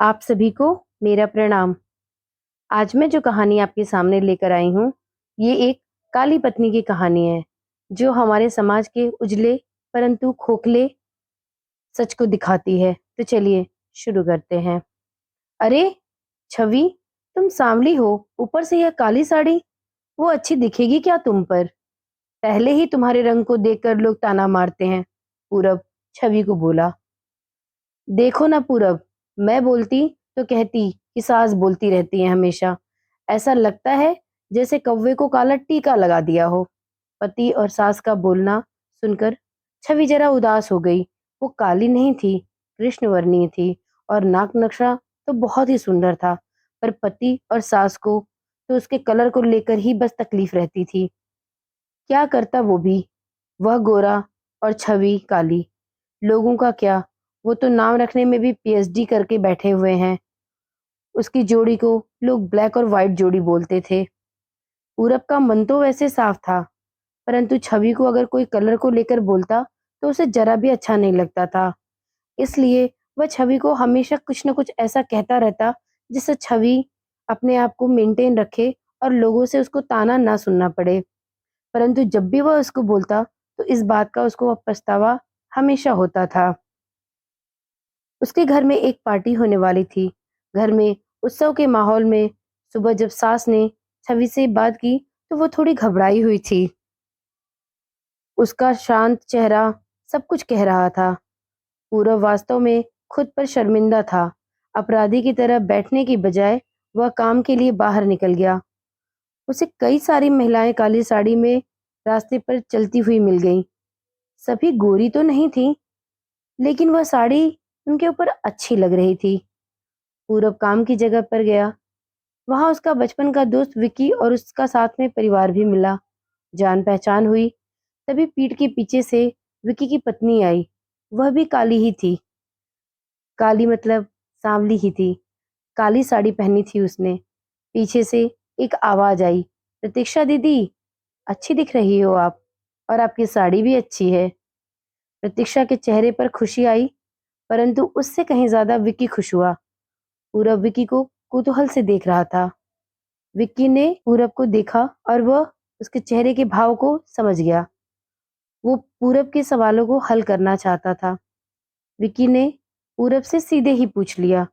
आप सभी को मेरा प्रणाम। आज मैं जो कहानी आपके सामने लेकर आई हूँ, ये एक काली पत्नी की कहानी है, जो हमारे समाज के उजले परंतु खोखले सच को दिखाती है। तो चलिए शुरू करते हैं। अरे छवि, तुम सांवली हो, ऊपर से यह काली साड़ी, वो अच्छी दिखेगी क्या तुम पर? पहले ही तुम्हारे रंग को देखकर लोग ताना मारते हैं। पूरब छवि को बोला। देखो ना पूरब, मैं बोलती तो कहती कि सास बोलती रहती है हमेशा। ऐसा लगता है जैसे कौवे को काला टीका लगा दिया हो। पति और सास का बोलना सुनकर छवि जरा उदास हो गई। वो काली नहीं थी, कृष्णवर्णीय थी, और नाक नक्शा तो बहुत ही सुंदर था। पर पति और सास को तो उसके कलर को लेकर ही बस तकलीफ रहती थी। क्या करता वो भी, वह गोरा और छवि काली। लोगों का क्या, वो तो नाम रखने में भी पीएचडी करके बैठे हुए हैं। उसकी जोड़ी को लोग ब्लैक और व्हाइट जोड़ी बोलते थे। पूरब का मन तो वैसे साफ था, परंतु छवि को अगर कोई कलर को लेकर बोलता तो उसे जरा भी अच्छा नहीं लगता था। इसलिए वह छवि को हमेशा कुछ न कुछ ऐसा कहता रहता जिससे छवि अपने आप को मेंटेन रखे और लोगों से उसको ताना ना सुनना पड़े। परंतु जब भी वह उसको बोलता तो इस बात का उसको पछतावा हमेशा होता था। उसके घर में एक पार्टी होने वाली थी। घर में उत्सव के माहौल में सुबह जब सास ने छवि से बात की तो वो थोड़ी घबराई हुई थी। उसका शांत चेहरा सब कुछ कह रहा था। पूरब वास्तव में खुद पर शर्मिंदा था। अपराधी की तरह बैठने की बजाय वह काम के लिए बाहर निकल गया। उसे कई सारी महिलाएं काली साड़ी में रास्ते पर चलती हुई मिल गईं। सभी गोरी तो नहीं थी, लेकिन वह साड़ी उनके ऊपर अच्छी लग रही थी। पूरब काम की जगह पर गया। वहां उसका बचपन का दोस्त विकी और उसका साथ में परिवार भी मिला। जान पहचान हुई। तभी पीठ के पीछे से विकी की पत्नी आई। वह भी काली ही थी। काली मतलब सांवली ही थी। काली साड़ी पहनी थी उसने। पीछे से एक आवाज आई, प्रतीक्षा दीदी, अच्छी दिख रही हो आप, और आपकी साड़ी भी अच्छी है। प्रतीक्षा के चेहरे पर खुशी आई, परंतु उससे कहीं ज्यादा विकी खुश हुआ। पूरब विकी को कुतूहल से देख रहा था। विक्की ने पूरब को देखा और वह उसके चेहरे के भाव को समझ गया। वो पूरब के सवालों को हल करना चाहता था। विक्की ने पूरब से सीधे ही पूछ लिया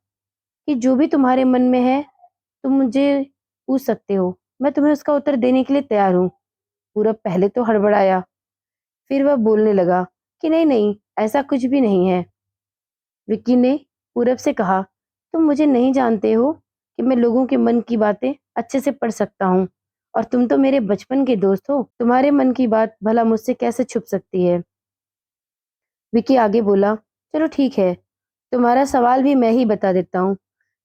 कि जो भी तुम्हारे मन में है तुम मुझे पूछ सकते हो, मैं तुम्हें उसका उत्तर देने के लिए तैयार हूँ। पूरब पहले तो हड़बड़ाया, फिर वह बोलने लगा कि नहीं नहीं, ऐसा कुछ भी नहीं है। विक्की ने पूरब से कहा, तुम मुझे नहीं जानते हो कि मैं लोगों के मन की बातें अच्छे से पढ़ सकता हूँ, और तुम तो मेरे बचपन के दोस्त हो, तुम्हारे मन की बात भला मुझसे कैसे छुप सकती है। विक्की आगे बोला, चलो ठीक है, तुम्हारा सवाल भी मैं ही बता देता हूँ।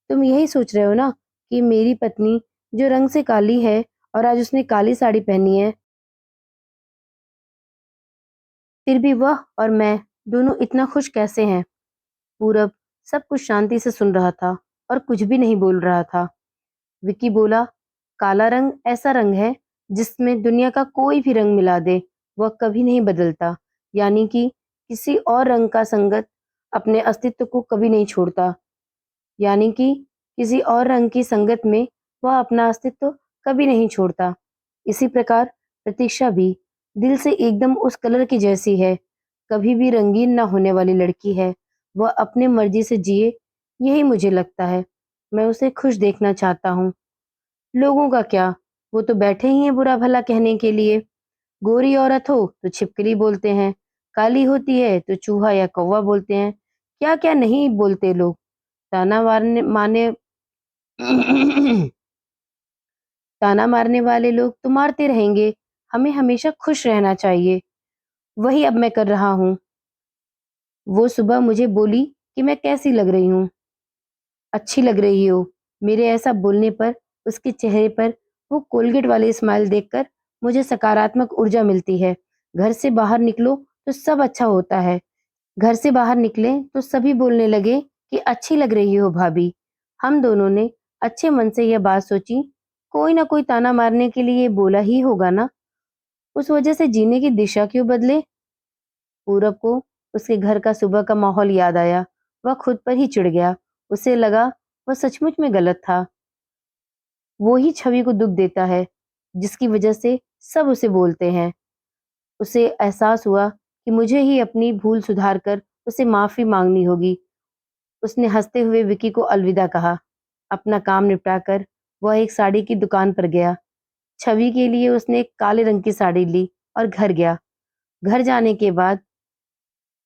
तुम यही सोच रहे हो ना कि मेरी पत्नी जो रंग से काली है और आज उसने काली साड़ी पहनी है, फिर भी वह और मैं दोनों इतना खुश कैसे हैं। पूरब सब कुछ शांति से सुन रहा था और कुछ भी नहीं बोल रहा था। विकी बोला, काला रंग ऐसा रंग है जिसमें दुनिया का कोई भी रंग मिला दे वह कभी नहीं बदलता। यानी कि किसी और रंग का संगत अपने अस्तित्व को कभी नहीं छोड़ता। यानी कि किसी और रंग की संगत में वह अपना अस्तित्व कभी नहीं छोड़ता। इसी प्रकार प्रतीक्षा भी दिल से एकदम उस कलर की जैसी है, कभी भी रंगीन ना होने वाली लड़की है। वह अपने मर्जी से जिए, यही मुझे लगता है। मैं उसे खुश देखना चाहता हूँ। लोगों का क्या, वो तो बैठे ही हैं बुरा भला कहने के लिए। गोरी औरत हो तो छिपकली बोलते हैं, काली होती है तो चूहा या कौवा बोलते हैं। क्या क्या नहीं बोलते लोग। ताना मारने माने ताना मारने वाले लोग तो मारते रहेंगे। हमें हमेशा खुश रहना चाहिए। वही अब मैं कर रहा हूँ। वो सुबह मुझे बोली कि मैं कैसी लग रही हूँ। अच्छी लग रही हो। मेरे ऐसा बोलने पर उसके चेहरे पर वो कोलगेट वाली स्माइल देखकर मुझे सकारात्मक ऊर्जा मिलती है। घर से बाहर निकलो तो सब अच्छा होता है। घर से बाहर निकले तो सभी बोलने लगे कि अच्छी लग रही हो भाभी। हम दोनों ने अच्छे मन से यह बात सोची, कोई ना कोई ताना मारने के लिए बोला ही होगा ना। उस वजह से जीने की दिशा क्यों बदले। पूरब को उसके घर का सुबह का माहौल याद आया। वह खुद पर ही चिढ़ गया। उसे लगा वह सचमुच में गलत था। वो ही छवि को दुख देता है, जिसकी वजह से सब उसे बोलते हैं। उसे एहसास हुआ कि मुझे ही अपनी भूल सुधार कर उसे माफी मांगनी होगी। उसने हंसते हुए विकी को अलविदा कहा। अपना काम निपटाकर वह एक साड़ी की दुकान पर गया। छवि के लिए उसने एक काले रंग की साड़ी ली और घर गया। घर जाने के बाद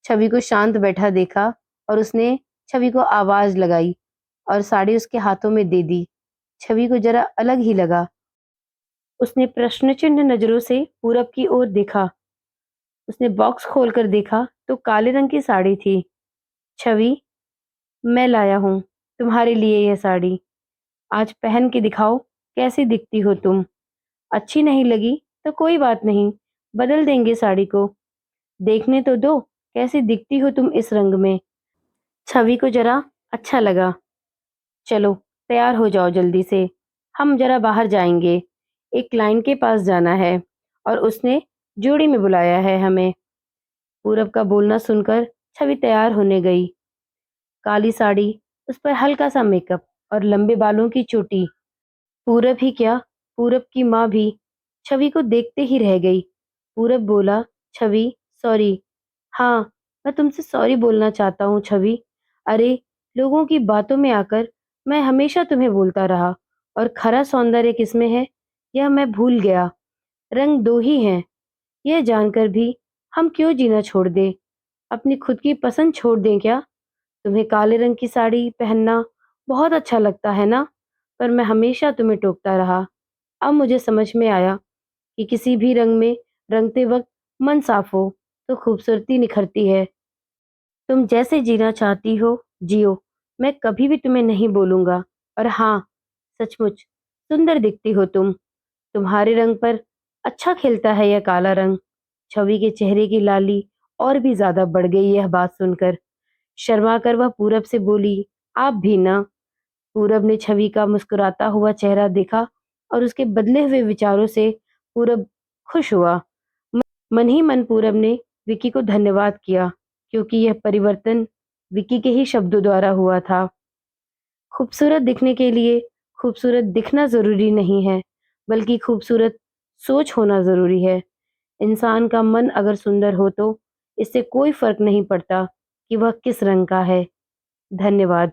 छवि को शांत बैठा देखा और उसने छवि को आवाज लगाई और साड़ी उसके हाथों में दे दी। छवि को जरा अलग ही लगा। उसने प्रश्नचिन्ह नजरों से पूरब की ओर देखा। उसने बॉक्स खोलकर देखा तो काले रंग की साड़ी थी। छवि, मैं लाया हूँ तुम्हारे लिए यह साड़ी। आज पहन के दिखाओ कैसी दिखती हो तुम। अच्छी नहीं लगी तो कोई बात नहीं, बदल देंगे साड़ी को। देखने तो दो कैसी दिखती हो तुम इस रंग में। छवि को जरा अच्छा लगा। चलो तैयार हो जाओ जल्दी से, हम जरा बाहर जाएंगे। एक क्लाइंट के पास जाना है और उसने जोड़ी में बुलाया है हमें। पूरब का बोलना सुनकर छवि तैयार होने गई। काली साड़ी, उस पर हल्का सा मेकअप और लंबे बालों की चोटी। पूरब ही क्या, पूरब की माँ भी छवि को देखते ही रह गई। पूरब बोला, छवि सॉरी। हाँ, मैं तुमसे सॉरी बोलना चाहता हूँ छवि। अरे, लोगों की बातों में आकर मैं हमेशा तुम्हें बोलता रहा और खरा सौंदर्य किसमें है यह मैं भूल गया। रंग दो ही हैं, यह जानकर भी हम क्यों जीना छोड़ दें। अपनी खुद की पसंद छोड़ दें क्या। तुम्हें काले रंग की साड़ी पहनना बहुत अच्छा लगता है ना, पर मैं हमेशा तुम्हें टोकता रहा। अब मुझे समझ में आया कि किसी भी रंग में रंगते वक्त मन साफ हो तो खूबसूरती निखरती है। तुम जैसे जीना चाहती हो जियो, मैं कभी भी तुम्हें नहीं बोलूंगा। और हाँ, सचमुच सुंदर दिखती हो तुम। तुम्हारे रंग पर अच्छा खिलता है यह काला रंग। छवि के चेहरे की लाली और भी ज्यादा बढ़ गई यह बात सुनकर। शर्मा कर वह पूरब से बोली, आप भी ना। पूरब ने छवि का मुस्कुराता हुआ चेहरा देखा और उसके बदले हुए विचारों से पूरब खुश हुआ। मन ही मन पूरब ने विकी को धन्यवाद किया, क्योंकि यह परिवर्तन विकी के ही शब्दों द्वारा हुआ था। खूबसूरत दिखने के लिए खूबसूरत दिखना जरूरी नहीं है, बल्कि खूबसूरत सोच होना जरूरी है। इंसान का मन अगर सुंदर हो तो इससे कोई फर्क नहीं पड़ता कि वह किस रंग का है। धन्यवाद।